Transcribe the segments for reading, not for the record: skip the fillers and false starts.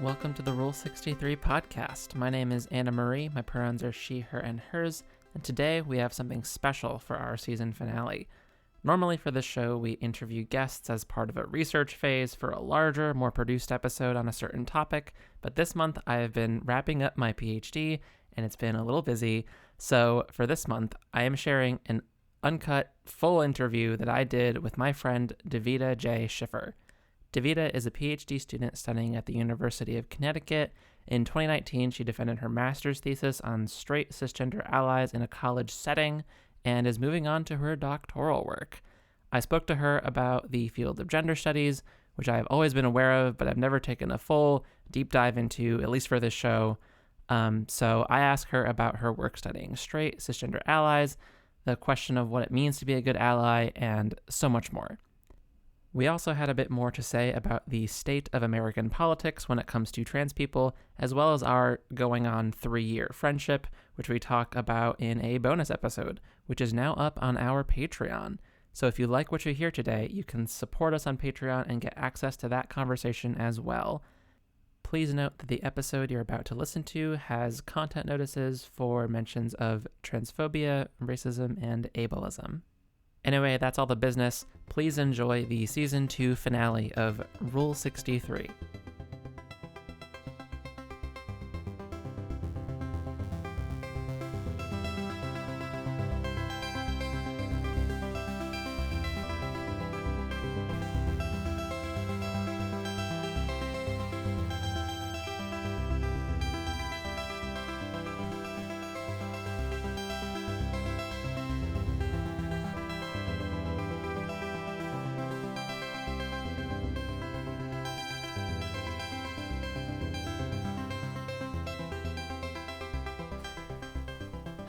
Welcome to the Rule 63 podcast. My name is Anna Marie. My pronouns are she, her, and hers. And today we have something special for our season finale. Normally for this show, we interview guests as part of a research phase for a larger, more produced episode on a certain topic. But this month I have been wrapping up my PhD and it's been a little busy. So for this month, I am sharing an uncut, full interview that I did with my friend Davida J. Schiffer. Davida is a PhD student studying at the University of Connecticut. In 2019, she defended her master's thesis on straight cisgender allies in a college setting and is moving on to her doctoral work. I spoke to her about the field of gender studies, which I have always been aware of, but I've never taken a full deep dive into, at least for this show. So I asked her about her work studying straight cisgender allies, the question of what it means to be a good ally, and so much more. We also had a bit more to say about the state of American politics when it comes to trans people, as well as our going on 3-year friendship, which we talk about in a bonus episode, which is now up on our Patreon. So if you like what you hear today, you can support us on Patreon and get access to that conversation as well. Please note that the episode you're about to listen to has content notices for mentions of transphobia, racism, and ableism. Anyway, that's all the business. Please enjoy the Season 2 finale of Rule 63.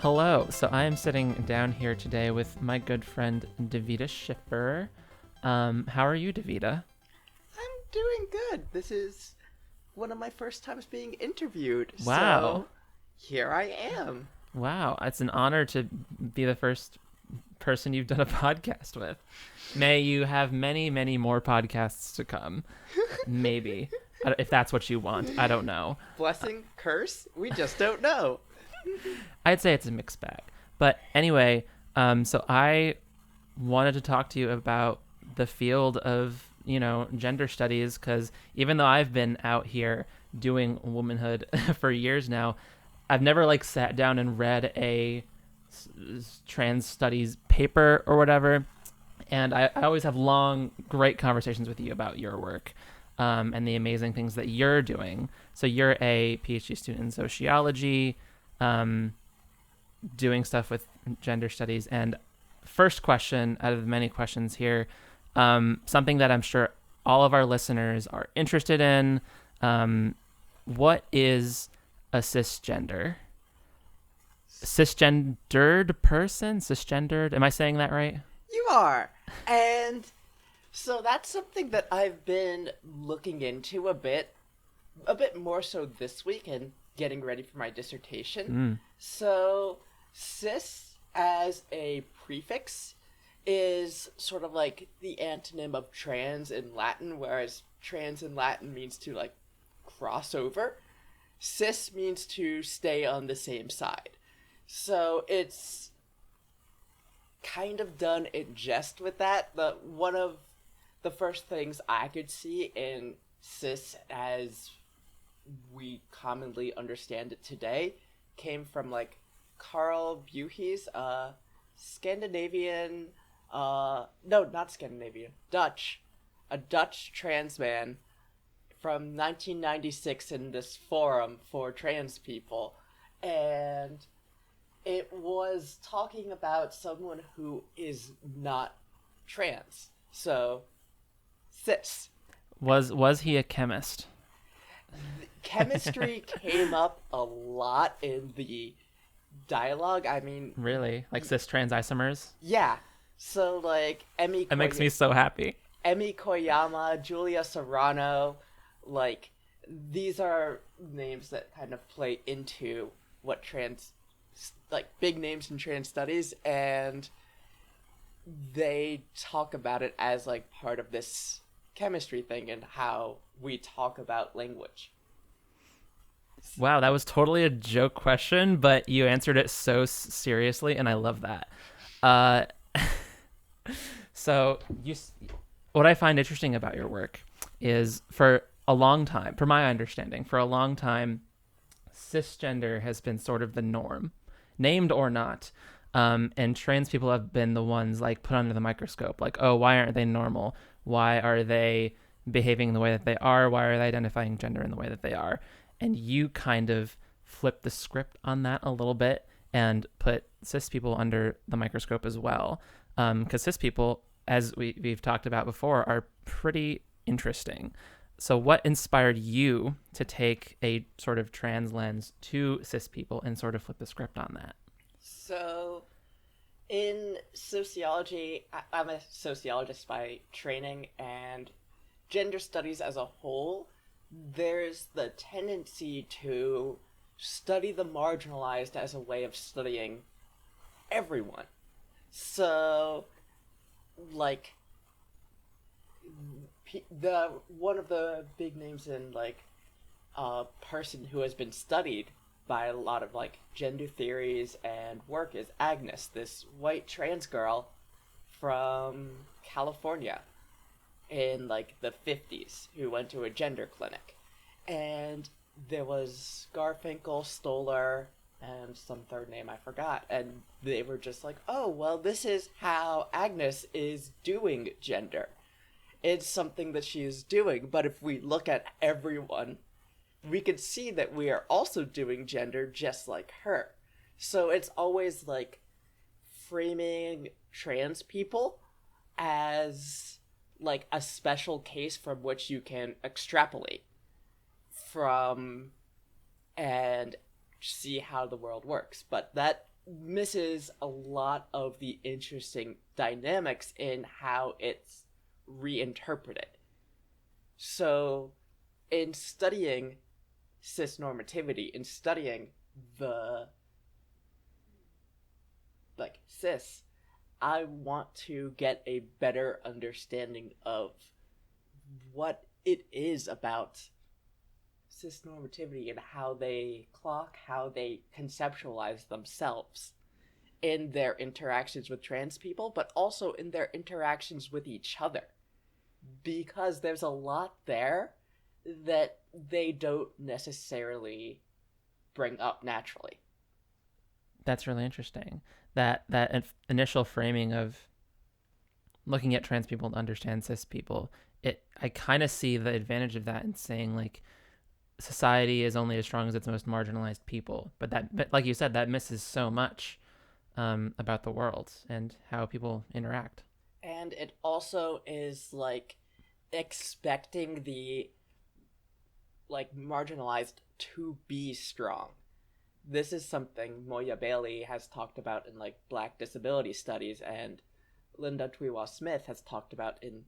Hello, so I am sitting down here today with my good friend Davida Schiffer. How are you, Davida? I'm doing good. This is one of my first times being interviewed. Wow. So here I am. Wow, it's an honor to be the first person you've done a podcast with. May you have many, many more podcasts to come. Maybe. If that's what you want. I don't know. Blessing, curse? We just don't know. I'd say it's a mixed bag. But anyway, so I wanted to talk to you about the field of, gender studies, because even though I've been out here doing womanhood for years now, I've never sat down and read a trans studies paper or whatever. And I always have long, great conversations with you about your work and the amazing things that you're doing. So you're a PhD student in sociology, doing stuff with gender studies. And first question out of the many questions here, something that I'm sure all of our listeners are interested in. What is a cisgender? Cisgendered person? Cisgendered? Am I saying that right? You are. And so that's something that I've been looking into a bit more so this week and getting ready for my dissertation. So cis as a prefix is sort of like the antonym of trans in Latin, whereas trans in Latin means to cross over. Cis means to stay on the same side. So it's kind of done in jest with that. But one of the first things I could see in cis as we commonly understand it today came from Carl Buche's Scandinavian no, not Scandinavian, a Dutch trans man from 1996 in this forum for trans people, and it was talking about someone who is not trans, so cis. Was he a chemist? Chemistry came up a lot in the dialogue. I mean, really? Cis trans isomers? Yeah. So Emi It makes me so happy. Emi Koyama, Julia Serrano, these are names that kind of play into what trans, big names in trans studies, and they talk about it as part of this chemistry thing and how we talk about language. Wow, that was totally a joke question, but you answered it so seriously, and I love that. Uh, so what I find interesting about your work is for a long time, from my understanding, for a long time, cisgender has been sort of the norm, named or not. And trans people have been the ones like put under the microscope, like, oh, why aren't they normal? Why are they behaving the way that they are? Why are they identifying gender in the way that they are? And you kind of flip the script on that a little bit and put cis people under the microscope as well. Because cis people, as we've talked about before, are pretty interesting. So what inspired you to take a sort of trans lens to cis people and sort of flip the script on that? So, in sociology, I'm a sociologist by training, and gender studies as a whole, there's the tendency to study the marginalized as a way of studying everyone. So, like, the one of the big names in like a person who has been studied by a lot of like gender theories and work is Agnes, this white trans girl from California in like the 50s who went to a gender clinic. And there was Garfinkel, Stoller, and some third name I forgot. And they were just like, oh, well, this is how Agnes is doing gender. It's something that she is doing, but if we look at everyone, we can see that we are also doing gender just like her. So it's always like framing trans people as like a special case from which you can extrapolate from and see how the world works. But that misses a lot of the interesting dynamics in how it's reinterpreted. So, in studying cisnormativity, in studying the like cis, I want to get a better understanding of what it is about cisnormativity and how they clock, how they conceptualize themselves in their interactions with trans people, but also in their interactions with each other. Because there's a lot there that they don't necessarily bring up naturally. That's really interesting. That initial framing of looking at trans people to understand cis people, I kind of see the advantage of that in saying like society is only as strong as its most marginalized people. But like you said, that misses so much about the world and how people interact. And it also is like expecting the like marginalized to be strong. This is something Moya Bailey has talked about in like Black disability studies, and Linda Twiwa Smith has talked about in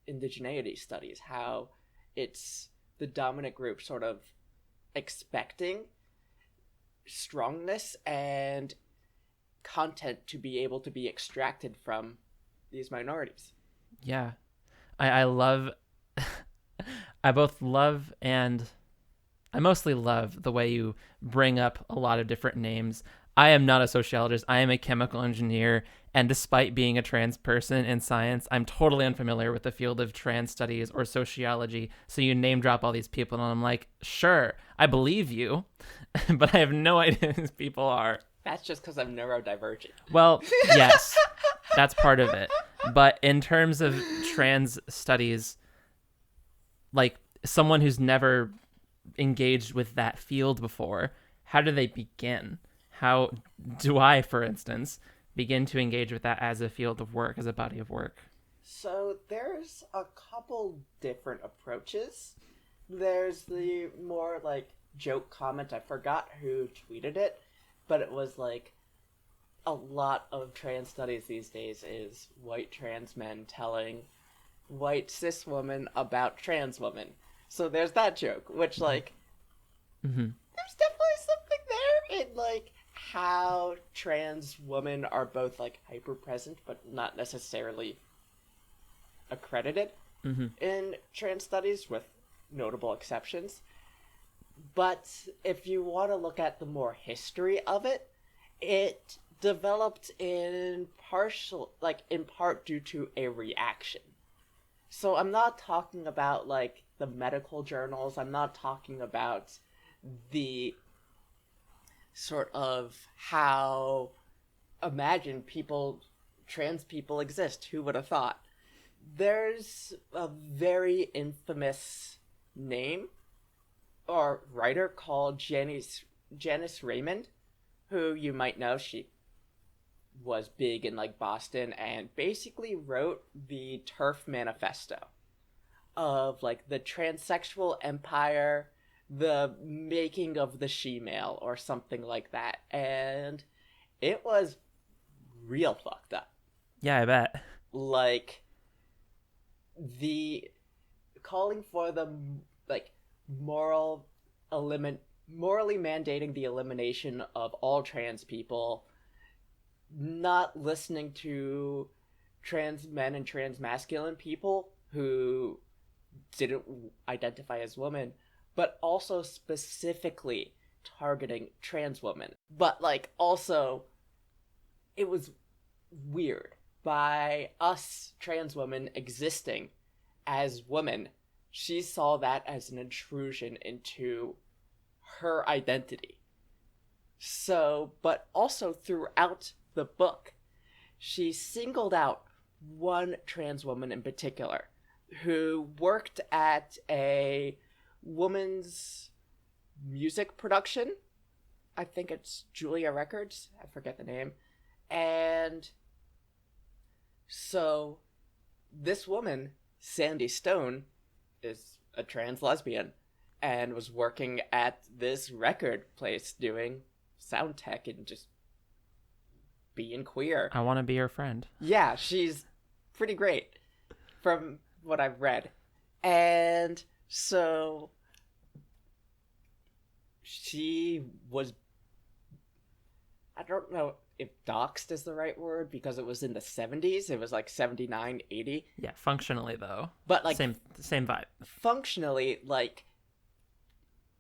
indigeneity studies, how it's the dominant group sort of expecting strongness and content to be able to be extracted from these minorities. Yeah. I love I both love and I mostly love the way you bring up a lot of different names. I am not a sociologist. I am a chemical engineer. And despite being a trans person in science, I'm totally unfamiliar with the field of trans studies or sociology. So you name drop all these people, and I'm like, sure, I believe you, but I have no idea who these people are. That's just because I'm neurodivergent. Well, yes, that's part of it. But in terms of trans studies, like someone who's never engaged with that field before, how do they begin? How do I, for instance, begin to engage with that as a field of work, as a body of work? So there's a couple different approaches. There's the more like joke comment, I forgot who tweeted it, but it was like a lot of trans studies these days is white trans men telling white cis women about trans women. So there's that joke, which like there's definitely something there in like how trans women are both like hyper present but not necessarily accredited in trans studies, with notable exceptions. But if you want to look at the more history of it, it developed in part due to a reaction. So I'm not talking about like the medical journals. I'm not talking about the sort of how imagine people trans people exist. Who would have thought? There's a very infamous name or writer called Janice Raymond, who you might know. She was big in like Boston and basically wrote the TERF manifesto of like the transsexual empire, the making of the she-male or something like that. And it was real fucked up. Yeah, I bet. Like the calling for the like moral morally mandating the elimination of all trans people, not listening to trans men and trans masculine people who didn't identify as women, but also specifically targeting trans women. But like also it was weird by us trans women existing as women. She saw that as an intrusion into her identity. So, but also throughout the book, she singled out one trans woman in particular who worked at a woman's music production. I think it's Julia Records. I forget the name. And so this woman, Sandy Stone, is a trans lesbian and was working at this record place doing sound tech and just being queer. I want to be your friend. Yeah, she's pretty great from what I've read. And so she was, I don't know if doxed is the right word because it was in the 70s. It was like 79, 80. Yeah, functionally though. But like same vibe. Functionally, like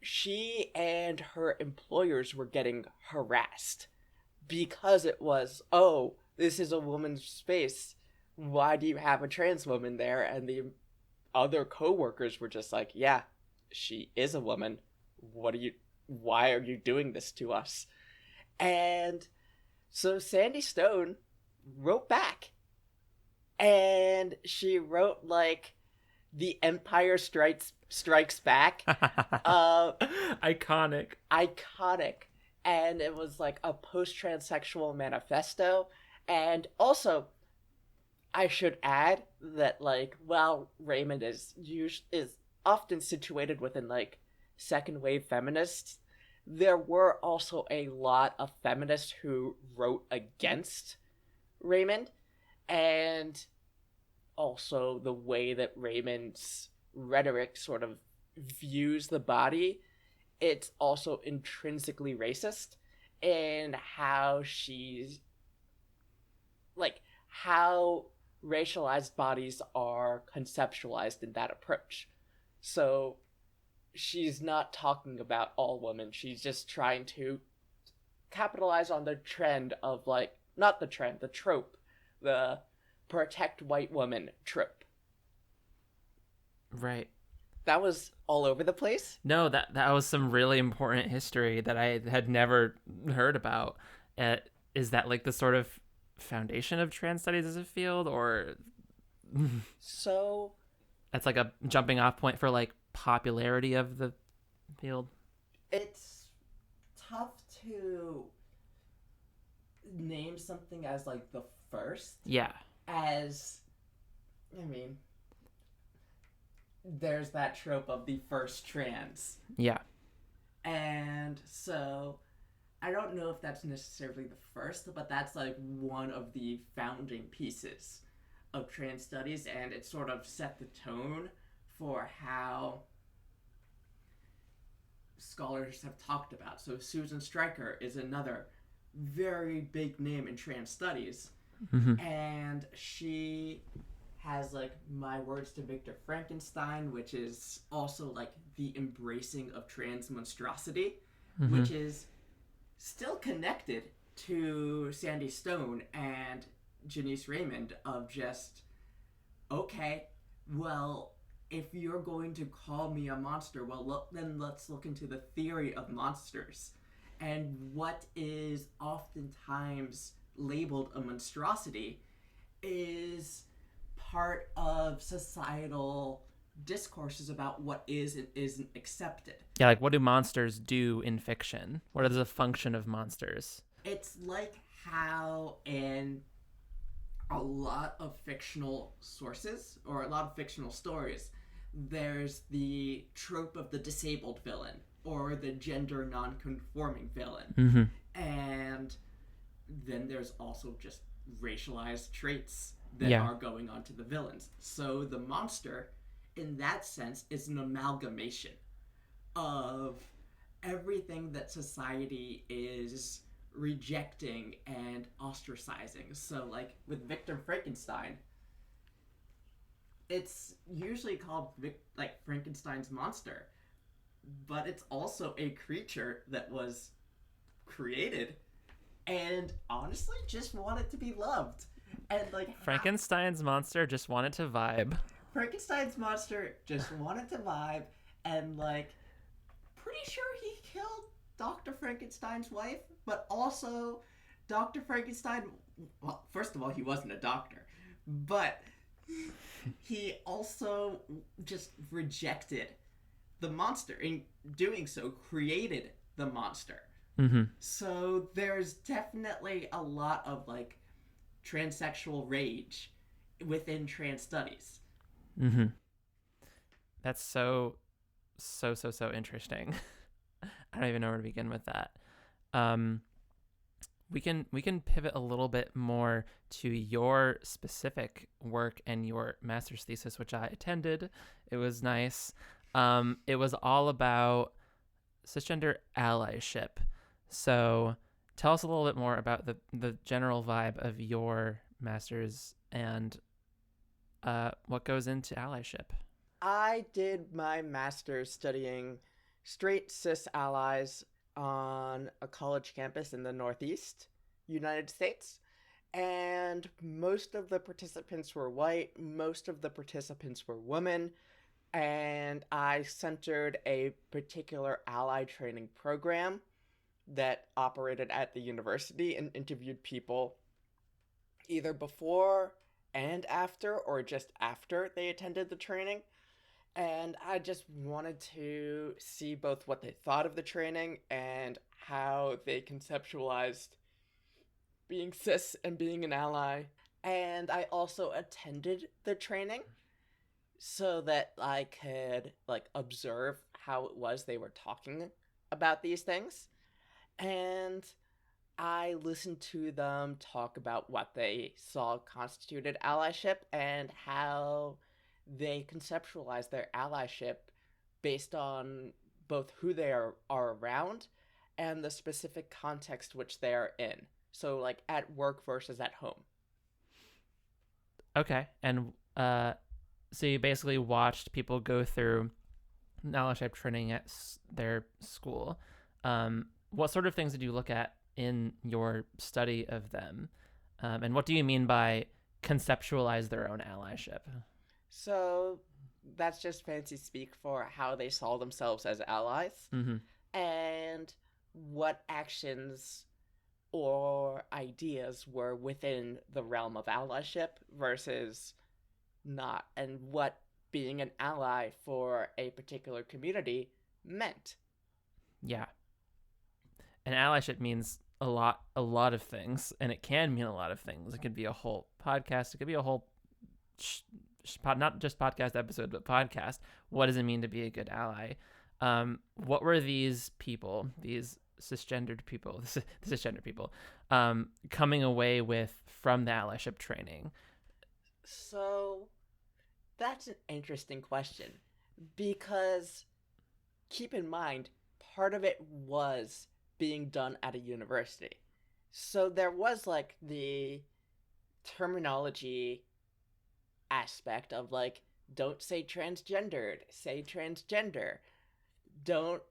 she and her employers were getting harassed because it was, oh, this is a woman's space. Why do you have a trans woman there? And the other coworkers were just like, yeah, she is a woman. Why are you doing this to us? And so Sandy Stone wrote back. And she wrote like The Empire Strikes Back. Iconic. And it was like a post-transsexual manifesto. And also, I should add that like while Raymond is often situated within like second wave feminists, there were also a lot of feminists who wrote against Raymond, and also the way that Raymond's rhetoric sort of views the body, it's also intrinsically racist in how she's like how racialized bodies are conceptualized in that approach. So she's not talking about all women. She's just trying to capitalize on the trend of like, not the trend, the trope, the protect white woman trope. Right. That was all over the place. No, that was some really important history that I had never heard about. Is that like the sort of foundation of trans studies as a field, or so that's like a jumping off point for like popularity of the field? It's tough to name something as like the first. Yeah. As I mean, there's that trope of the first trans. Yeah. And so I don't know if that's necessarily the first, but that's like one of the founding pieces of trans studies, and it sort of set the tone for how scholars have talked about. So Susan Stryker is another very big name in trans studies, Mm-hmm. and she has like My Words to Victor Frankenstein, which is also like the embracing of trans monstrosity, which is still connected to Sandy Stone and Janice Raymond of just, okay, well, if you're going to call me a monster, well, then let's look into the theory of monsters. And what is oftentimes labeled a monstrosity is part of societal discourses about what is and isn't accepted. Yeah, like what do monsters do in fiction? What is the function of monsters? It's like how in a lot of fictional sources or a lot of fictional stories, there's the trope of the disabled villain or the gender non-conforming villain. And then there's also just racialized traits that are going on to the villains. So the monster, in that sense, is an amalgamation of everything that society is rejecting and ostracizing. So, like, with Victor Frankenstein, it's usually called, like, Frankenstein's monster, but it's also a creature that was created and honestly just wanted to be loved. And like Frankenstein's monster just wanted to vibe. Frankenstein's monster just wanted to vibe, and like pretty sure he killed Dr. Frankenstein's wife, but also Dr. Frankenstein, well, first of all, he wasn't a doctor, but he also just rejected the monster. In doing so, created the monster. So there's definitely a lot of like transsexual rage within trans studies. That's so interesting. I don't even know where to begin with that. We can pivot a little bit more to your specific work and your master's thesis, which I attended. It was nice. It was all about cisgender allyship. So tell us a little bit more about the general vibe of your master's and what goes into allyship. I did my master's studying straight cis allies on a college campus in the Northeast United States. And most of the participants were white, most of the participants were women, and I centered a particular ally training program that operated at the university and interviewed people either before and after or just after they attended the training. And I just wanted to see both what they thought of the training and how they conceptualized being cis and being an ally. And I also attended the training so that I could like observe how it was they were talking about these things. And I listened to them talk about what they saw constituted allyship and how they conceptualize their allyship based on both who they are around and the specific context which they are in. So, like, at work versus at home. Okay. And so you basically watched people go through allyship training at their school. What sort of things did you look at in your study of them? And what do you mean by conceptualize their own allyship? So that's just fancy speak for how they saw themselves as allies and what actions or ideas were within the realm of allyship versus not, and what being an ally for a particular community meant. Yeah. And allyship means a lot of things, and it can mean a lot of things. It could be a whole podcast. It could be a whole not just podcast episode, but podcast. What does it mean to be a good ally? What were these people, these cisgendered people, coming away with from the allyship training? So that's an interesting question, because keep in mind, part of it was being done at a university. So there was like the terminology aspect of like, don't say transgendered, say transgender. Don't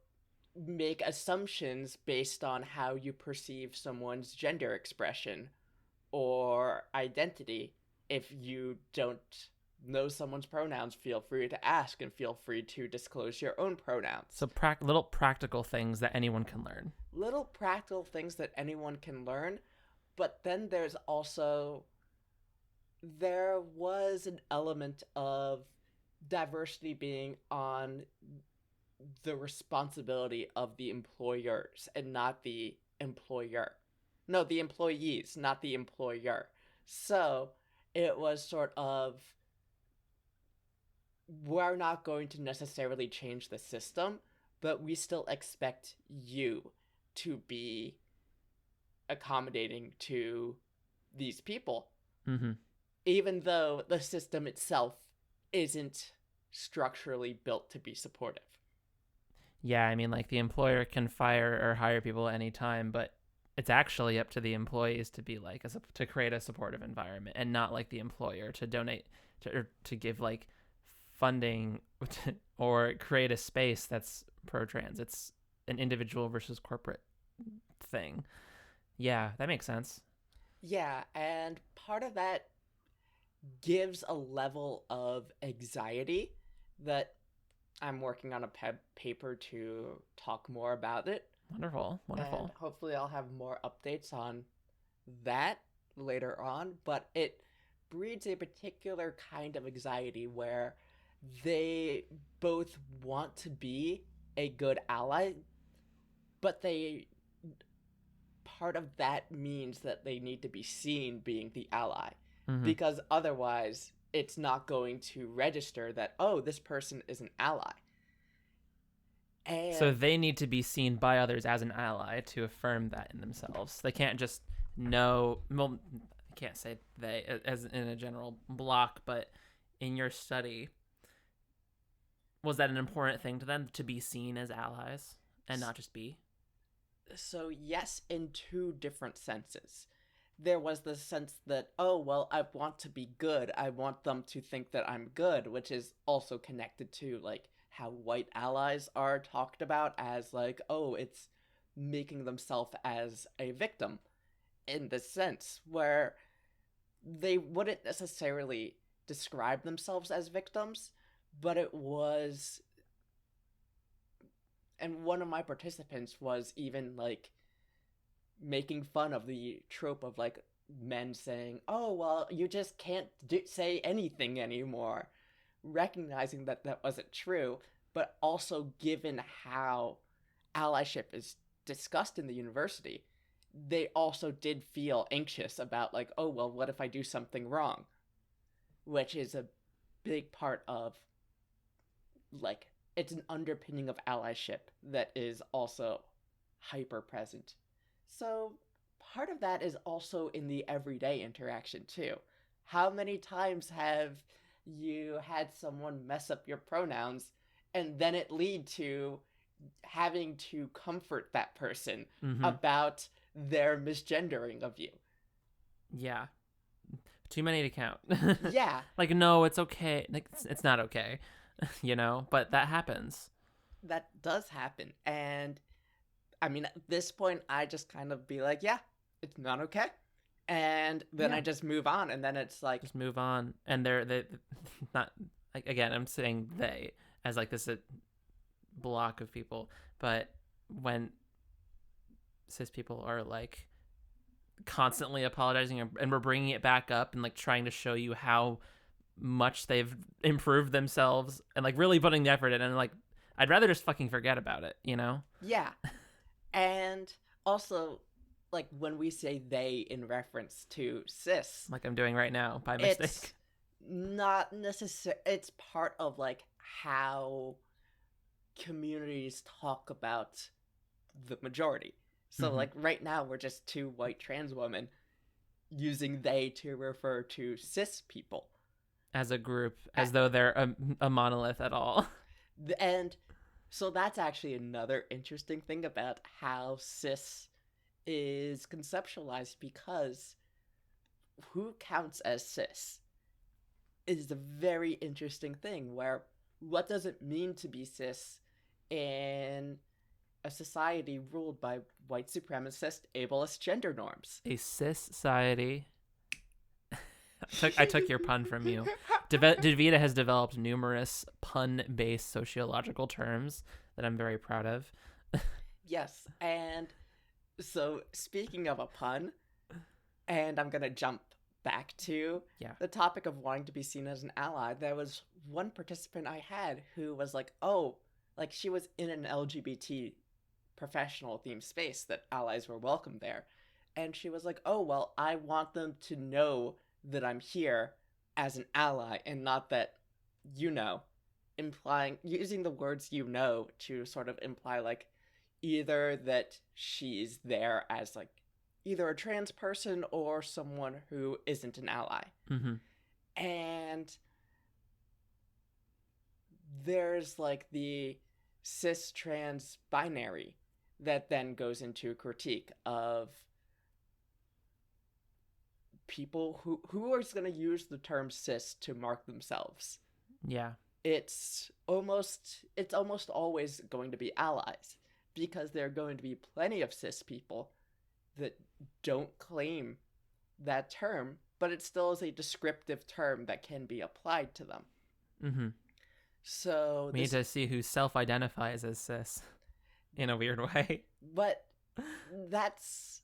make assumptions based on how you perceive someone's gender expression or identity. If you don't know someone's pronouns, feel free to ask and feel free to disclose your own pronouns. So little practical things that anyone can learn. Little practical things that anyone can learn, but then there was an element of diversity being on the responsibility of the employers and not the employer. No, the employees, not the employer. So it was sort of, we're not going to necessarily change the system, but we still expect you to be accommodating to these people. Mm-hmm. Even though the system itself isn't structurally built to be supportive. Yeah, I mean, like the employer can fire or hire people anytime, but it's actually up to the employees to be like to create a supportive environment, and not like the employer to donate to give like funding or create a space that's pro trans. It's an individual versus corporate thing. Yeah, that makes sense. Yeah, and part of that gives a level of anxiety that I'm working on a paper to talk more about it. Wonderful. And hopefully I'll have more updates on that later on, but it breeds a particular kind of anxiety where they both want to be a good ally, but part of that means that they need to be seen being the ally, because otherwise it's not going to register that, oh, this person is an ally. And so they need to be seen by others as an ally to affirm that in themselves. They can't just know, well, I can't say they as in a general block, but in your study, was that an important thing to them to be seen as allies and not just be? So yes, in two different senses. There was the sense that, oh, well, I want to be good. I want them to think that I'm good, which is also connected to, like, how white allies are talked about as, like, oh, it's making themselves as a victim, in the sense where they wouldn't necessarily describe themselves as victims, but it was... And one of my participants was even, like, making fun of the trope of, like, men saying, oh, well, you just can't say anything anymore. Recognizing that that wasn't true, but also given how allyship is discussed in the university, they also did feel anxious about, like, oh, well, what if I do something wrong? Which is a big part of, like, it's an underpinning of allyship that is also hyper present. So part of that is also in the everyday interaction too. How many times have you had someone mess up your pronouns and then it lead to having to comfort that person about their misgendering of you? Yeah. Too many to count. Yeah. Like, no, it's okay. Like, it's not okay, you know? But that happens. That does happen. And I mean, at this point, I just kind of be like, yeah, it's not okay. And then I just move on. And then it's like... Just move on. And they not... Like, again, I'm saying they as, like, this block of people. But when cis people are, like, constantly apologizing and we're bringing it back up and, like, trying to show you how much they've improved themselves and, like, really putting the effort in, and, like, I'd rather just fucking forget about it, you know? Yeah. And also, like, when we say they in reference to cis, like I'm doing right now by mistake, it's not necessary. It's part of, like, how communities talk about the majority. So like right now we're just two white trans women using they to refer to cis people as a group, as though they're a monolith at all. And so that's actually another interesting thing about how cis is conceptualized, because who counts as cis? is a very interesting thing where what does it mean to be cis in a society ruled by white supremacist ableist gender norms? A cis society. I took your pun from you. Davida has developed numerous pun-based sociological terms that I'm very proud of. Yes, and so speaking of a pun, and I'm gonna jump back to the topic of wanting to be seen as an ally, there was one participant I had who was like, oh, like she was in an LGBT professional themed space that allies were welcome there. And she was like, oh, well, I want them to know that I'm here as an ally and not that, implying, using the words to sort of imply like either that she's there as like either a trans person or someone who isn't an ally. Mm-hmm. And there's like the cis trans binary that then goes into a critique of people who are going to use the term cis to mark themselves. Yeah. It's almost always going to be allies, because there are going to be plenty of cis people that don't claim that term, but it still is a descriptive term that can be applied to them. Mm-hmm. So we need to see who self-identifies as cis in a weird way. But that's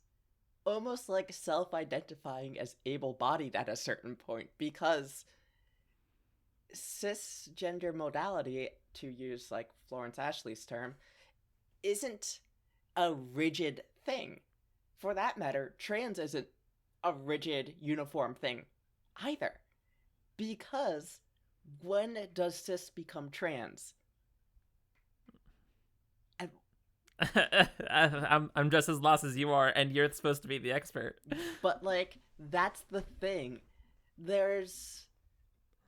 almost like self-identifying as able-bodied at a certain point, because cisgender modality, to use like Florence Ashley's term, isn't a rigid thing. For that matter, trans isn't a rigid, uniform thing either. Because when does cis become trans? I'm just as lost as you are, and you're supposed to be the expert. But like, that's the thing. There's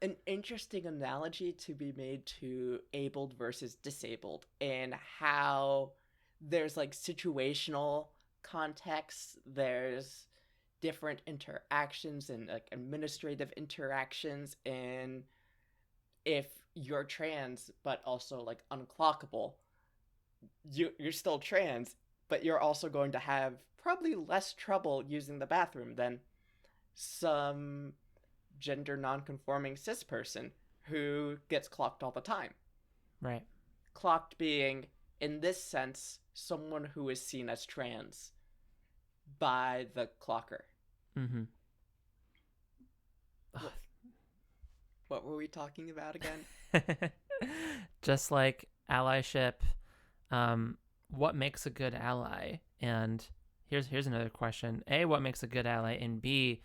an interesting analogy to be made to abled versus disabled, and how there's like situational contexts, there's different interactions and like administrative interactions, and if you're trans but also like unclockable, you're still trans, but you're also going to have probably less trouble using the bathroom than some gender non-conforming cis person who gets clocked all the time. Right. Clocked being, in this sense, someone who is seen as trans by the clocker. Mm-hmm. What were we talking about again? Just like allyship, what makes a good ally? And here's another question. A, what makes a good ally? And B,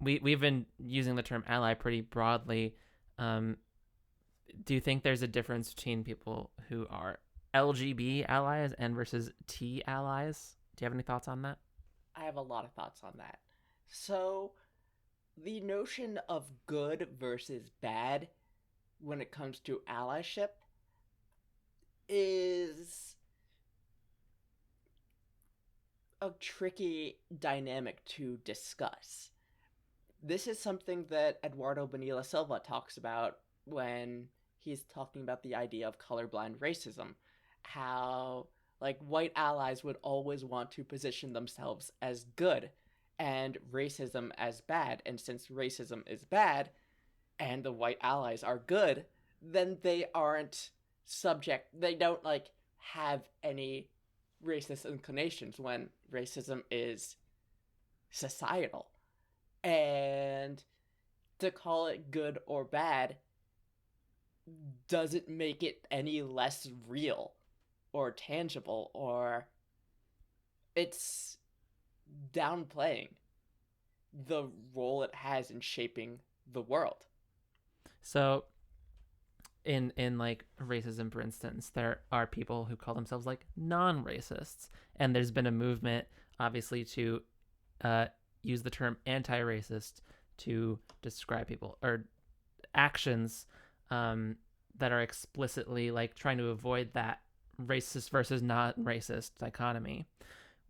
we've been using the term ally pretty broadly. Do you think there's a difference between people who are LGB allies and versus T allies? Do you have any thoughts on that? I have a lot of thoughts on that. So, the notion of good versus bad when it comes to allyship is a tricky dynamic to discuss. This is something that Eduardo Bonilla Silva talks about when he's talking about the idea of colorblind racism. How, like, white allies would always want to position themselves as good and racism as bad. And since racism is bad and the white allies are good, then they aren't they don't, like, have any racist inclinations when racism is societal. And to call it good or bad doesn't make it any less real or tangible, or it's downplaying the role it has in shaping the world. So in like racism, for instance, there are people who call themselves like non-racists, and there's been a movement obviously to use the term anti-racist to describe people or actions that are explicitly like trying to avoid that racist versus non-racist dichotomy.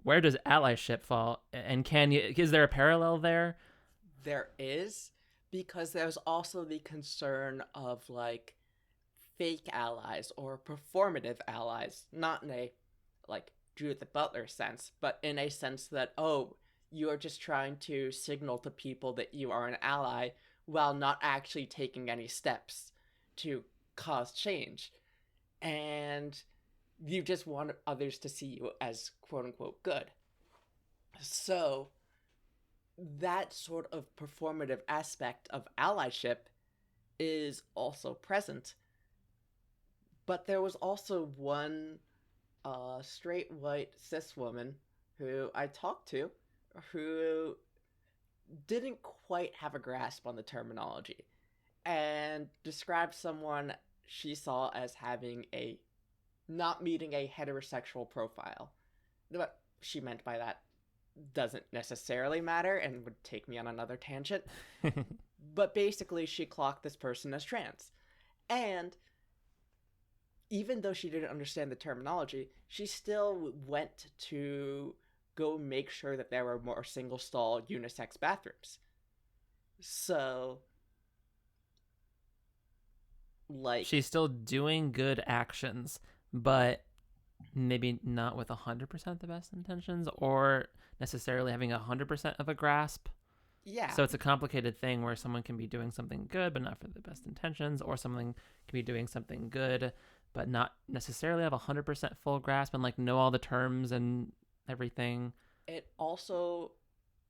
Where does allyship fall? And is there a parallel there? There is, because there's also the concern of like fake allies or performative allies, not in a like Judith Butler sense, but in a sense that, oh, you are just trying to signal to people that you are an ally while not actually taking any steps to cause change. And you just want others to see you as quote unquote good. So that sort of performative aspect of allyship is also present. But there was also one straight white cis woman who I talked to who didn't quite have a grasp on the terminology and described someone she saw as having a not meeting a heterosexual profile. What she meant by that doesn't necessarily matter and would take me on another tangent. But basically, she clocked this person as trans. And even though she didn't understand the terminology, she still went to go make sure that there were more single stall unisex bathrooms. So, like, She's still doing good actions, but maybe not with 100% the best intentions or necessarily having 100% of a grasp. yeah, So it's a complicated thing where someone can be doing something good but not for the best intentions, or someone can be doing something good but not necessarily have 100% full grasp and like know all the terms and everything. it also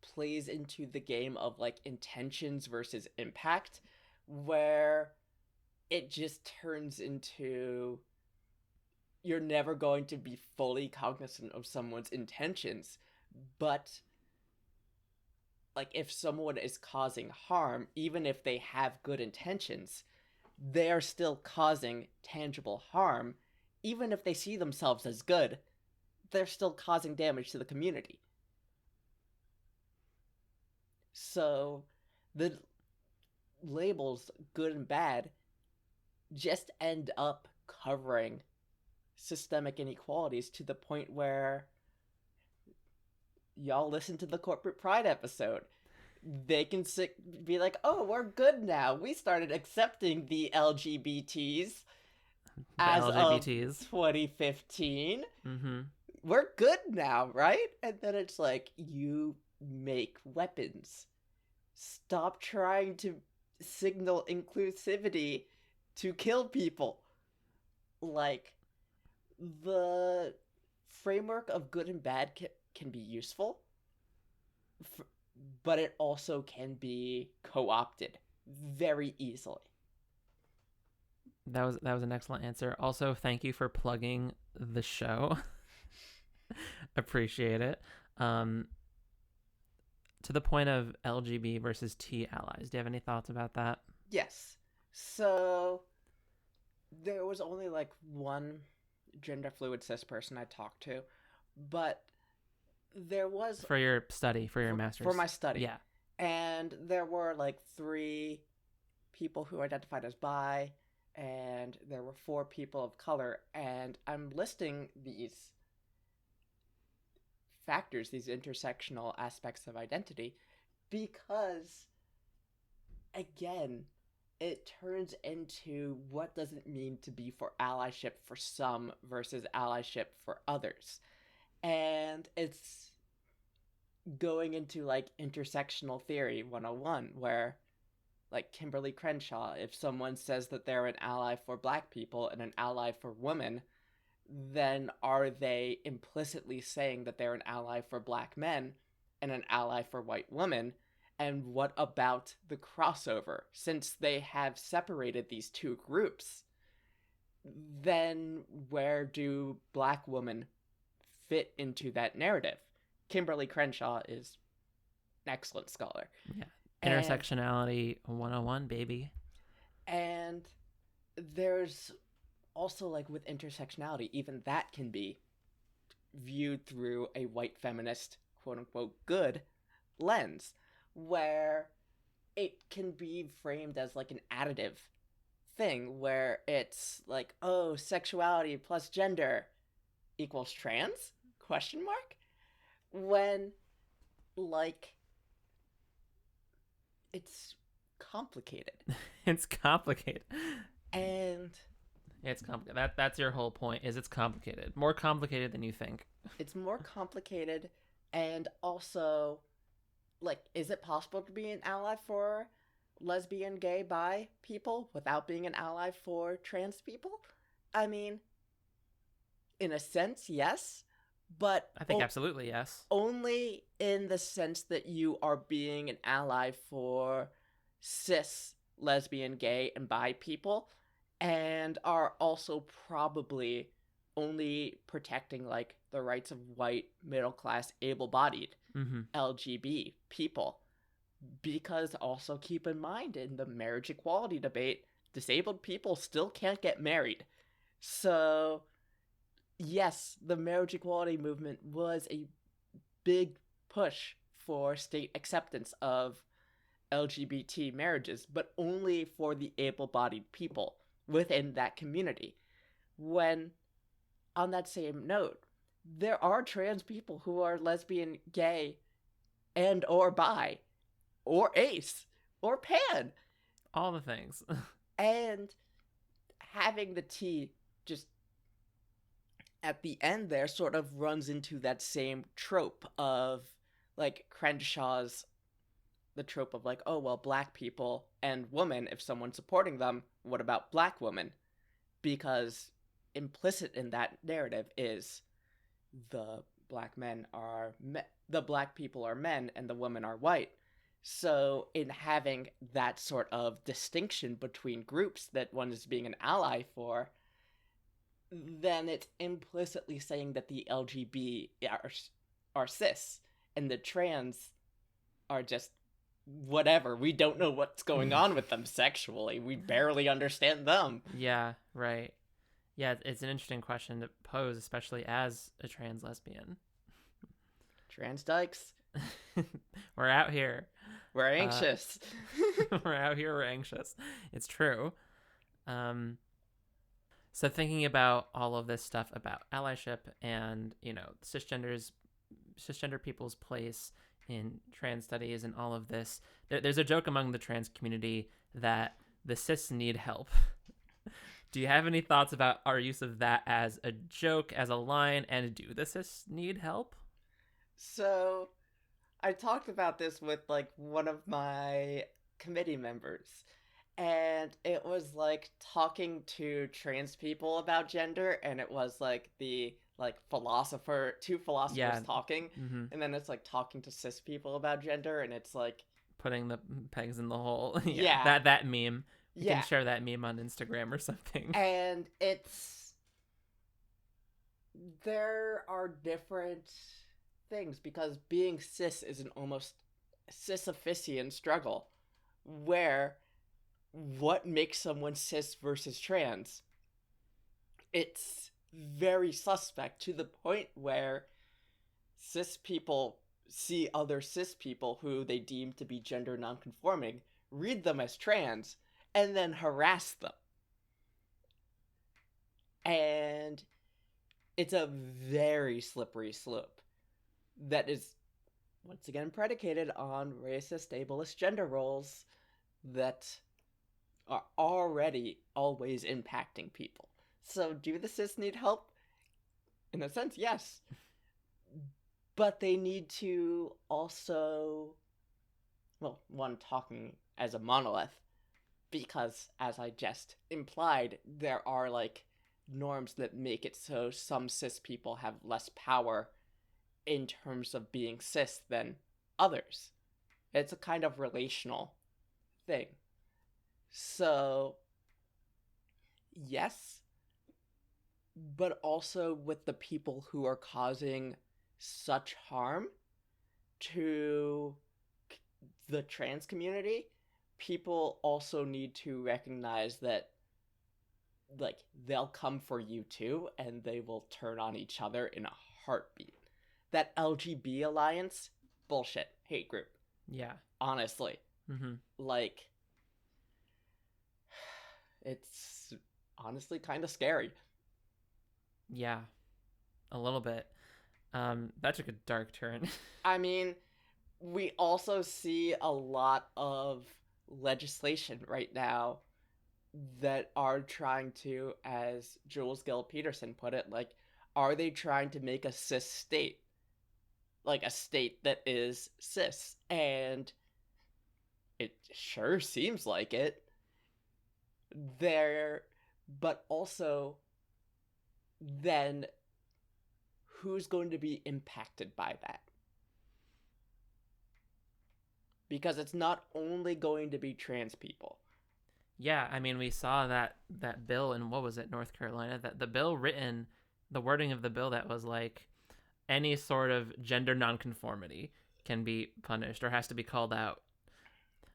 plays into the game of like intentions versus impact, where it just turns into you're never going to be fully cognizant of someone's intentions, but like if someone is causing harm, even if they have good intentions, they are still causing tangible harm. Even if they see themselves as good, they're still causing damage to the community. So the labels good and bad just end up covering systemic inequalities to the point where y'all listen to the corporate pride episode. They can be like, oh, we're good now. We started accepting the LGBTs The as of LGBTs. 2015. Mm-hmm. We're good now, right? And then it's like, you make weapons. Stop trying to signal inclusivity to kill people. Like, the framework of good and bad can be useful, but it also can be co-opted very easily. That was an excellent answer. Also, thank you for plugging the show. Appreciate it. To the point of LGB versus T allies, do you have any thoughts about that? Yes. So there was only like one gender fluid cis person I talked to, but there was For your study, for your master's. for my study. Yeah. And there were like 3 people who identified as bi, and there were 4 people of color, and I'm listing these factors, these intersectional aspects of identity, because again, it turns into what does it mean to be for allyship for some versus allyship for others. And it's going into like intersectional theory 101, where like Kimberly Crenshaw, if someone says that they're an ally for black people and an ally for women, then are they implicitly saying that they're an ally for black men and an ally for white women? And what about the crossover? Since they have separated these two groups, then where do black women fit into that narrative? Kimberly Crenshaw is an excellent scholar. Yeah. Intersectionality 101, baby. And there's also, like, with intersectionality, even that can be viewed through a white feminist, quote-unquote, good lens, where it can be framed as, like, an additive thing, where it's like, oh, sexuality plus gender equals trans? Question mark? When, like, it's complicated. It's complicated. And It's complicated. That's your whole point, is it's complicated. More complicated than you think. it's more complicated, and also, like, is it possible to be an ally for lesbian, gay, bi people without being an ally for trans people? I mean, in a sense, yes, but I think absolutely yes. only in the sense that you are being an ally for cis, lesbian, gay, and bi people, and are also probably only protecting, like, the rights of white, middle class, able bodied LGBT people. Because also keep in mind, in the marriage equality debate, disabled people still can't get married. So, yes, the marriage equality movement was a big push for state acceptance of LGBT marriages, but only for the able bodied people within that community. When, on that same note, there are trans people who are lesbian, gay, and or bi, or ace, or pan. All the things. And having the T just at the end there sort of runs into that same trope of, like, Crenshaw's the trope of, like, oh, well, black people and women, if someone's supporting them, what about black women? Because implicit in that narrative is the the black people are men and the women are white. So in having that sort of distinction between groups that one is being an ally for, then it's implicitly saying that the LGB are cis and the trans are just whatever. We don't know what's going on with them sexually. We barely understand them. Yeah, right. Yeah, it's an interesting question to pose, especially as a trans lesbian. Trans dykes. We're out here. We're anxious. We're out here. We're anxious. It's true. So thinking about all of this stuff about allyship and, cisgender people's place in trans studies and all of this, there's a joke among the trans community that the cis need help. Do you have any thoughts about our use of that as a joke, as a line, and do the cis need help? So, I talked about this with, like, one of my committee members, and it was like talking to trans people about gender, and it was like the, like, two philosophers talking, and then it's like talking to cis people about gender, and it's like putting the pegs in the hole. Yeah. That meme. You can share that meme on Instagram or something. And there are different things, because being cis is an almost Sisyphean struggle, where what makes someone cis versus trans? It's very suspect, to the point where cis people see other cis people who they deem to be gender nonconforming, read them as trans, and then harass them. And it's a very slippery slope that is, once again, predicated on racist, ableist gender roles that are already always impacting people. So do the cis need help? In a sense, yes. But they need to also, well, one, talking as a monolith, because, as I just implied, there are, like, norms that make it so some cis people have less power in terms of being cis than others. It's a kind of relational thing. So, yes, but also with the people who are causing such harm to the trans community, people also need to recognize that, like, they'll come for you too, and they will turn on each other in a heartbeat. That LGB alliance, bullshit, hate group. Yeah. Honestly. Like, it's honestly kind of scary. Yeah. A little bit. That took a dark turn. I mean, we also see a lot of legislation right now that are trying to, as Jules Gill Peterson put it, like, are they trying to make a cis state? Like a state that is cis. And it sure seems like it. There, but also, then who's going to be impacted by that? Because it's not only going to be trans people. Yeah, I mean, we saw that bill in, what was it, North Carolina, that the bill written, the wording of the bill that was like any sort of gender nonconformity can be punished or has to be called out.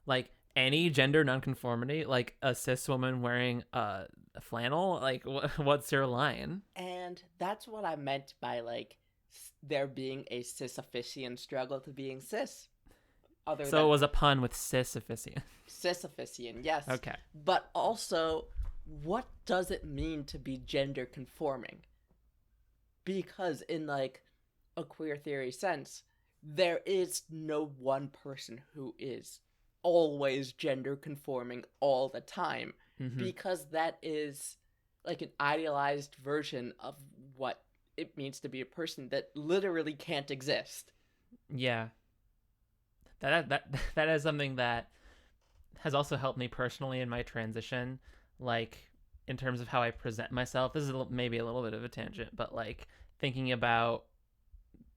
Like any gender nonconformity, like a cis woman wearing a flannel, like what's your line? And that's what I meant by, like, there being a cis-offician struggle to being cis. Other So than it was a pun with cis-offician. cis-offician, yes. Okay. But also, what does it mean to be gender conforming? Because in, like, a queer theory sense, there is no one person who is always gender conforming all the time. Mm-hmm. Because that is, like, an idealized version of what it means to be a person that literally can't exist. Yeah. That is something that has also helped me personally in my transition, like in terms of how I present myself. This is maybe a little bit of a tangent, but like thinking about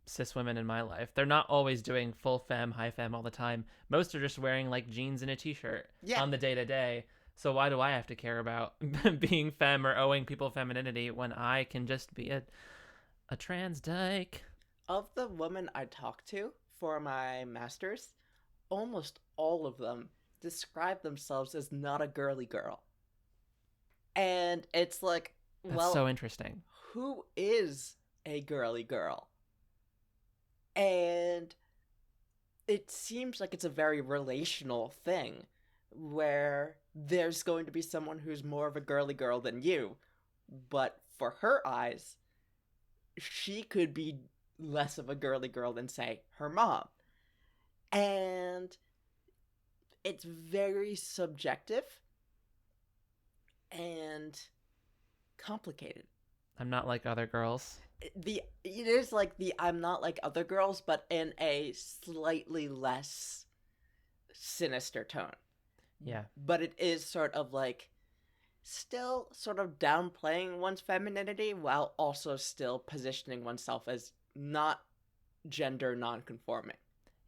cis women in my life, they're not always doing full femme, high femme all the time. Most are just wearing like jeans and a t-shirt on the day to day. So why do I have to care about being femme or owing people femininity when I can just be a trans dyke? Of the women I talked to for my master's, almost all of them describe themselves as not a girly girl. And it's like, That's so interesting. Who is a girly girl? And it seems like it's a very relational thing where there's going to be someone who's more of a girly girl than you, but for her eyes, she could be less of a girly girl than, say, her mom. And it's very subjective and complicated. I'm not like other girls. It is like the I'm not like other girls, but in a slightly less sinister tone. Yeah. But it is sort of like still sort of downplaying one's femininity while also still positioning oneself as not gender non-conforming.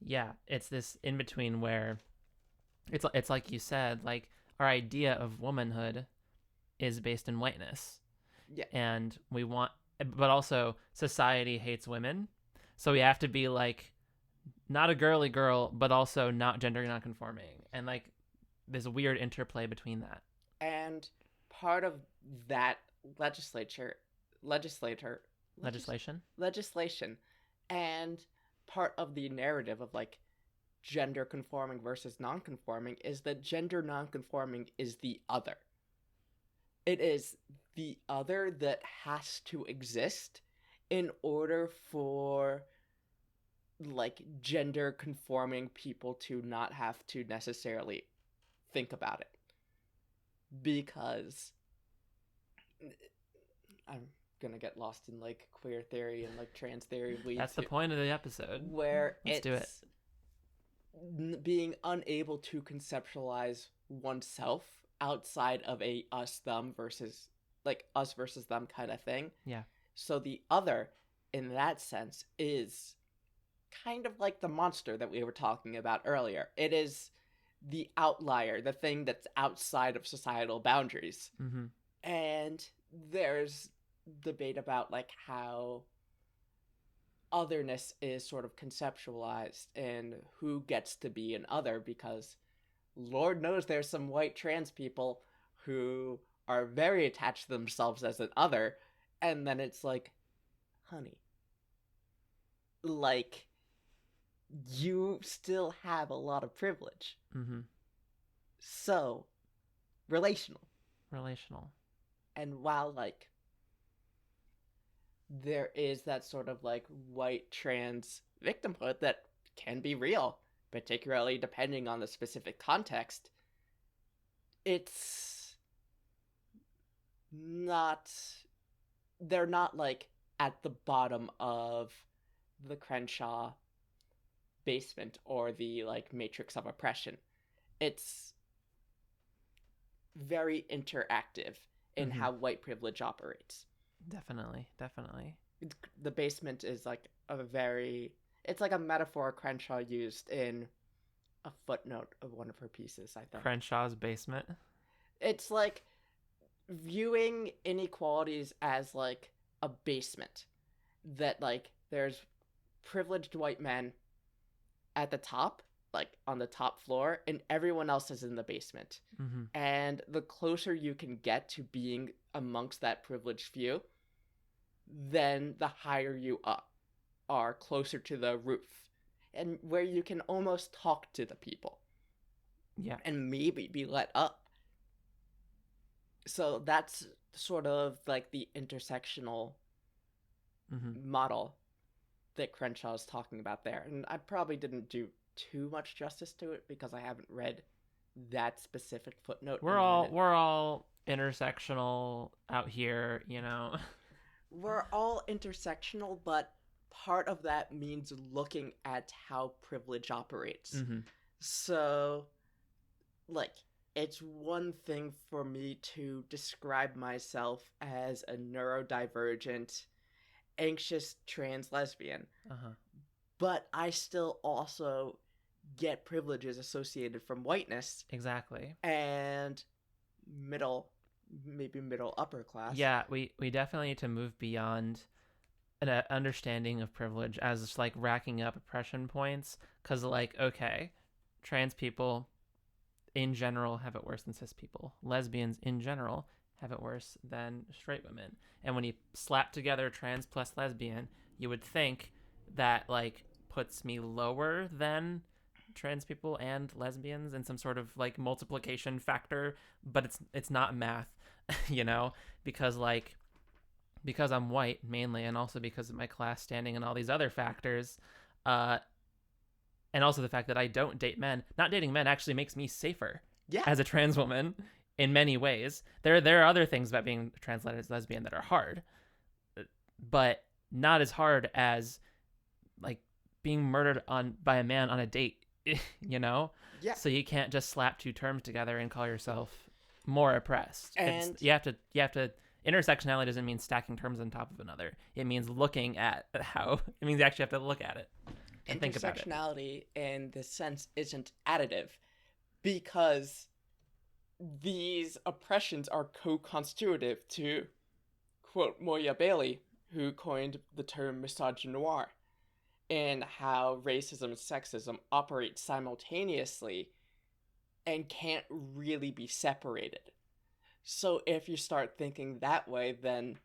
Yeah, it's this in between where it's like you said, like our idea of womanhood is based in whiteness. Yeah. And we want, but also society hates women. So we have to be like not a girly girl, but also not gender nonconforming. And like there's a weird interplay between that. And part of that legislation and part of the narrative of like gender conforming versus non-conforming is that gender non-conforming is the other. It is the other that has to exist in order for like gender conforming people to not have to necessarily think about it. Because I'm gonna get lost in like queer theory and like trans theory. That's the point of the episode. Where Let's do it. Being unable to conceptualize oneself outside of a us them versus like us versus them kind of thing. Yeah. So the other in that sense is kind of like the monster that we were talking about earlier. It is the outlier, the thing that's outside of societal boundaries. Mm-hmm. And there's debate about like how otherness is sort of conceptualized and who gets to be an other, because Lord knows there's some white trans people who are very attached to themselves as an other, and then it's like, honey, like, you still have a lot of privilege. Mm-hmm. So, relational. And while, like, there is that sort of, like, white trans victimhood that can be real, particularly depending on the specific context, it's not, they're not like at the bottom of the Crenshaw basement or the like matrix of oppression. It's very interactive in how white privilege operates. Definitely. The basement is like it's like a metaphor Crenshaw used in a footnote of one of her pieces, I think. Crenshaw's basement. It's like viewing inequalities as like a basement, that like there's privileged white men at the top, like on the top floor, and everyone else is in the basement. And the closer you can get to being amongst that privileged few, then the higher you up are, closer to the roof, and where you can almost talk to the people. Yeah. And maybe be let up. So that's sort of like the intersectional model that Crenshaw is talking about there. And I probably didn't do too much justice to it because I haven't read that specific footnote. We're all intersectional out here, you know. We're all intersectional, but part of that means looking at how privilege operates. So, like, it's one thing for me to describe myself as a neurodivergent, anxious trans lesbian, but I still also get privileges associated from whiteness. Exactly. And maybe middle upper class. Yeah, we definitely need to move beyond an understanding of privilege as just like racking up oppression points, because like, okay, trans people in general have it worse than cis people. Lesbians in general have it worse than straight women. And when you slap together trans plus lesbian, you would think that like puts me lower than trans people and lesbians in some sort of like multiplication factor, but it's not math, you know, because I'm white mainly, and also because of my class standing and all these other factors, and also the fact that I don't date men. Not dating men actually makes me safer as a trans woman in many ways. There are other things about being trans lesbian that are hard, but not as hard as like being murdered by a man on a date, you know? Yeah. So you can't just slap two terms together and call yourself more oppressed. And you have to intersectionality doesn't mean stacking terms on top of another. It means looking at how, it means you actually have to look at it and think about it. Intersectionality in this sense isn't additive, because these oppressions are co-constitutive to, quote, Moya Bailey, who coined the term misogynoir, and how racism and sexism operate simultaneously and can't really be separated. So if you start thinking that way, then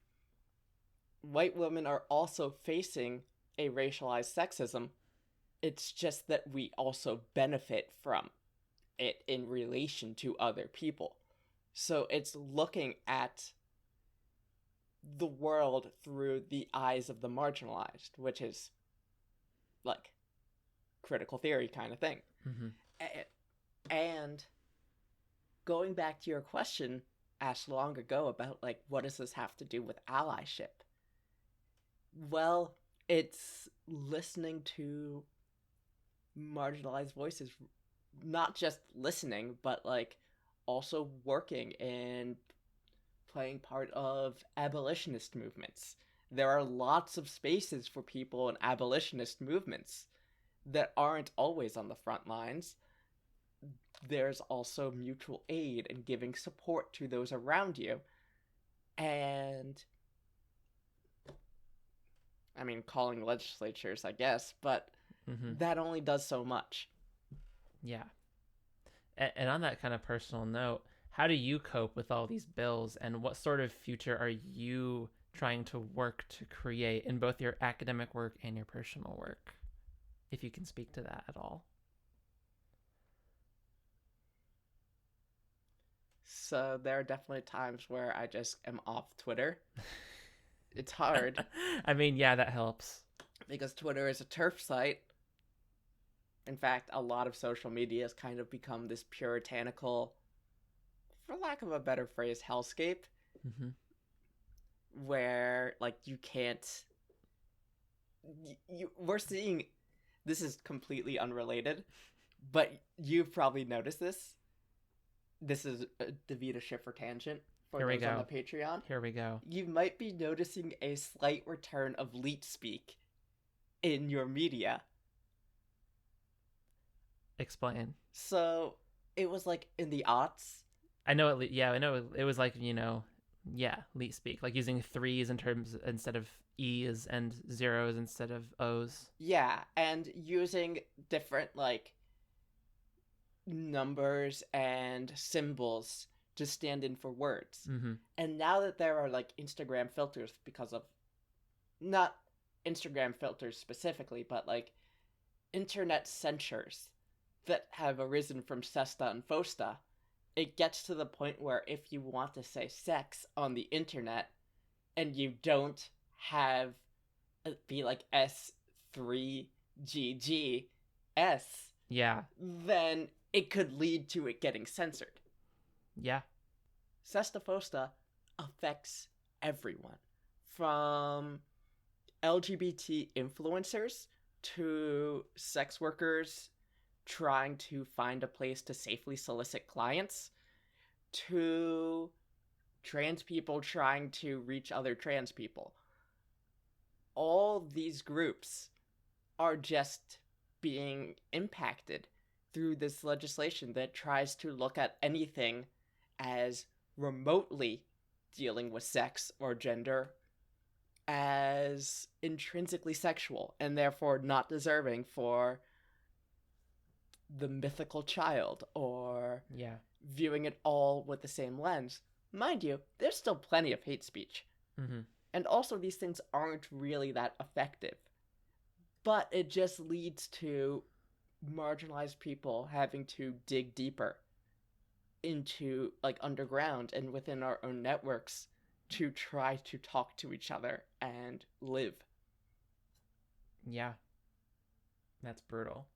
white women are also facing a racialized sexism. It's just that we also benefit from it in relation to other people. So it's looking at the world through the eyes of the marginalized, which is like critical theory kind of thing. And going back to your question asked long ago about like, what does this have to do with allyship? Well, it's listening to marginalized voices, not just listening, but like also working and playing part of abolitionist movements. There are lots of spaces for people in abolitionist movements that aren't always on the front lines. There's also mutual aid and giving support to those around you. And I mean, calling legislatures, I guess, but that only does so much. Yeah. And on that kind of personal note, how do you cope with all these bills, and what sort of future are you trying to work to create in both your academic work and your personal work? If you can speak to that at all. So there are definitely times where I just am off Twitter. It's hard. I mean, yeah, that helps. Because Twitter is a turf site. In fact, a lot of social media has kind of become this puritanical for lack of a better phrase, hellscape, Mm-hmm. where like you can't. We're seeing. This is completely unrelated, but you've probably noticed this. This is a Davita Schiffer tangent for Here we those on the go. Patreon. Here we go. You might be noticing a slight return of leet speak in your media. Explain. So it was like in the aughts. I know it. Yeah, I know it was like leet speak, like using threes in terms instead of e's and zeros instead of o's. Yeah, and using different like numbers and symbols to stand in for words. Mm-hmm. And now that there are like Instagram filters, because of not Instagram filters specifically, but like internet censures that have arisen from Sesta and Fosta, it gets to the point where if you want to say sex on the internet and you don't have be like S3GGS, Yeah. then it could lead to it getting censored. Yeah. Sesta Fosta affects everyone, from LGBT influencers to sex workers trying to find a place to safely solicit clients, to trans people trying to reach other trans people. All these groups are just being impacted through this legislation that tries to look at anything as remotely dealing with sex or gender as intrinsically sexual and therefore not deserving for the mythical child, or viewing it all with the same lens. Mind you, there's still plenty of hate speech. Mm-hmm. And also these things aren't really that effective. But it just leads to marginalized people having to dig deeper into like underground and within our own networks to try to talk to each other and live. Yeah. That's brutal.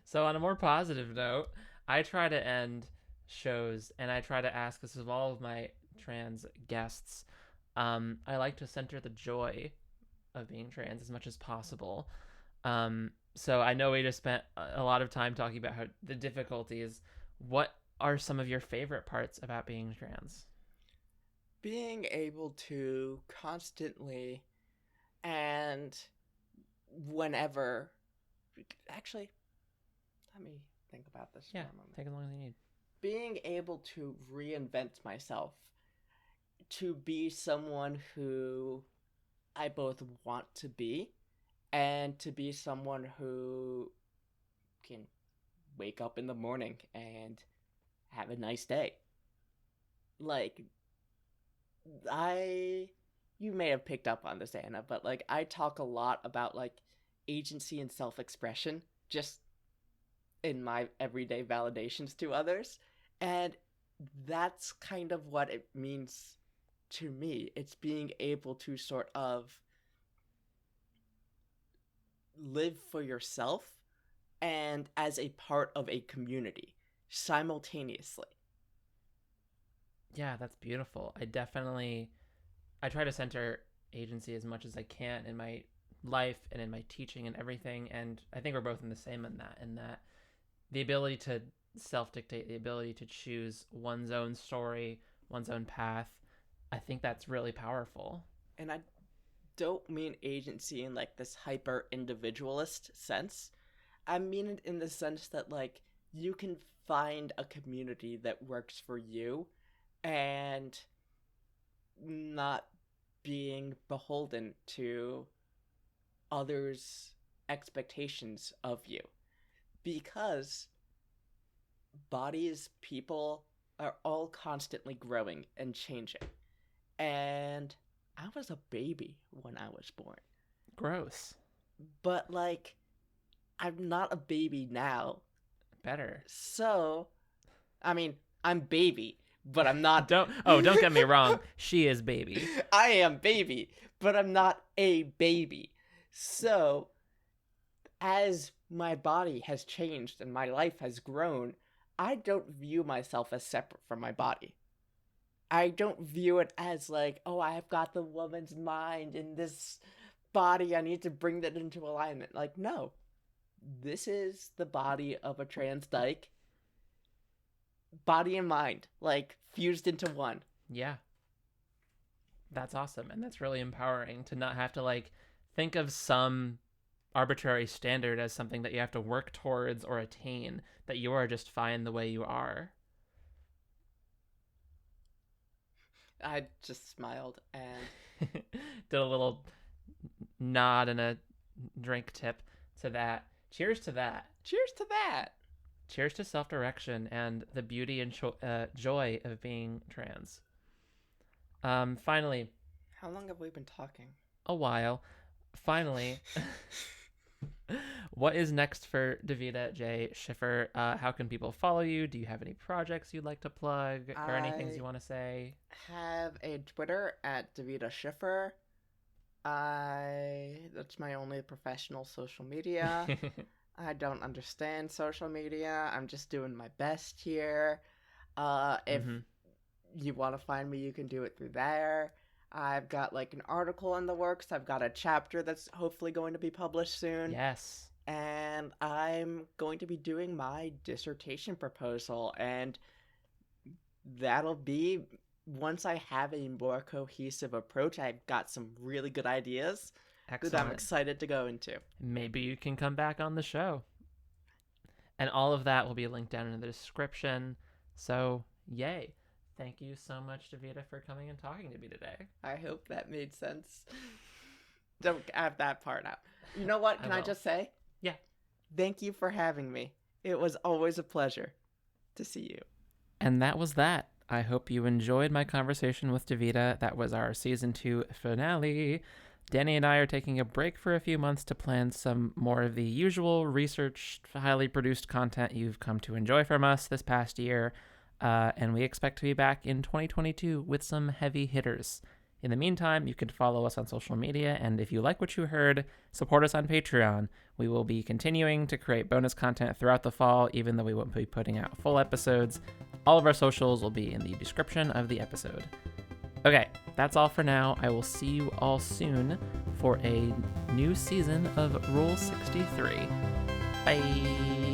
So on a more positive note, I try to end shows and I try to ask this of all of my trans guests. I like to center the joy of being trans as much as possible. So I know we just spent a lot of time talking about how the difficulties. What are some of your favorite parts about being trans? Being able to constantly and whenever. Actually, let me think about this for a moment. Take as long as you need. Being able to reinvent myself to be someone who I both want to be and to be someone who can wake up in the morning and have a nice day. Like, you may have picked up on this, Anna, but like I talk a lot about like agency and self-expression just in my everyday validations to others, and that's kind of what it means to me. It's being able to sort of live for yourself and as a part of a community simultaneously. Yeah, that's beautiful. I try to center agency as much as I can in my life and in my teaching and everything, and I think we're both in the same in that the ability to self-dictate, the ability to choose one's own story, one's own path, I think that's really powerful. And I don't mean agency in like this hyper individualist sense. I mean it in the sense that like you can find a community that works for you and not being beholden to others' expectations of you. Because bodies, people are all constantly growing and changing. And I was a baby when I was born. Gross. But like, I'm not a baby now. Better. So, I mean, I'm baby, but I'm not. Don't get me wrong. She is baby. I am baby, but I'm not a baby. So, as my body has changed and my life has grown, I don't view myself as separate from my body. I don't view it as like, oh, I've got the woman's mind in this body. I need to bring that into alignment. Like, no, this is the body of a trans dyke. Body and mind, like, fused into one. Yeah. That's awesome. And that's really empowering to not have to, like, think of some arbitrary standard as something that you have to work towards or attain, that you are just fine the way you are. I just smiled and did a little nod and a drink tip to that. Cheers to that. Cheers to that. Cheers to self-direction and the beauty and joy of being trans. Finally. How long have we been talking? A while. Finally. What is next for Davida J. Schiffer? How can people follow you? Do you have any projects you'd like to plug or any things you want to say? Have a Twitter at Davida Schiffer. That's my only professional social media. I don't understand social media. I'm just doing my best here. If you want to find me, you can do it through there. I've got like an article in the works. I've got a chapter that's hopefully going to be published soon. Yes. And I'm going to be doing my dissertation proposal, and that'll be once I have a more cohesive approach. I've got some really good ideas that I'm excited to go into. Maybe you can come back on the show. And all of that will be linked down in the description. So, yay. Thank you so much, Davida, for coming and talking to me today. I hope that made sense. Don't have that part out. You know what? Can I just say? Yeah. Thank you for having me. It was always a pleasure to see you. And that was that. I hope you enjoyed my conversation with Davida. That was our season 2 finale. Danny and I are taking a break for a few months to plan some more of the usual researched, highly produced content you've come to enjoy from us this past year. And we expect to be back in 2022 with some heavy hitters. In the meantime, you can follow us on social media, and if you like what you heard, support us on Patreon. We will be continuing to create bonus content throughout the fall, even though we won't be putting out full episodes. All of our socials will be in the description of the episode. Okay, that's all for now. I will see you all soon for a new season of Rule 63. Bye!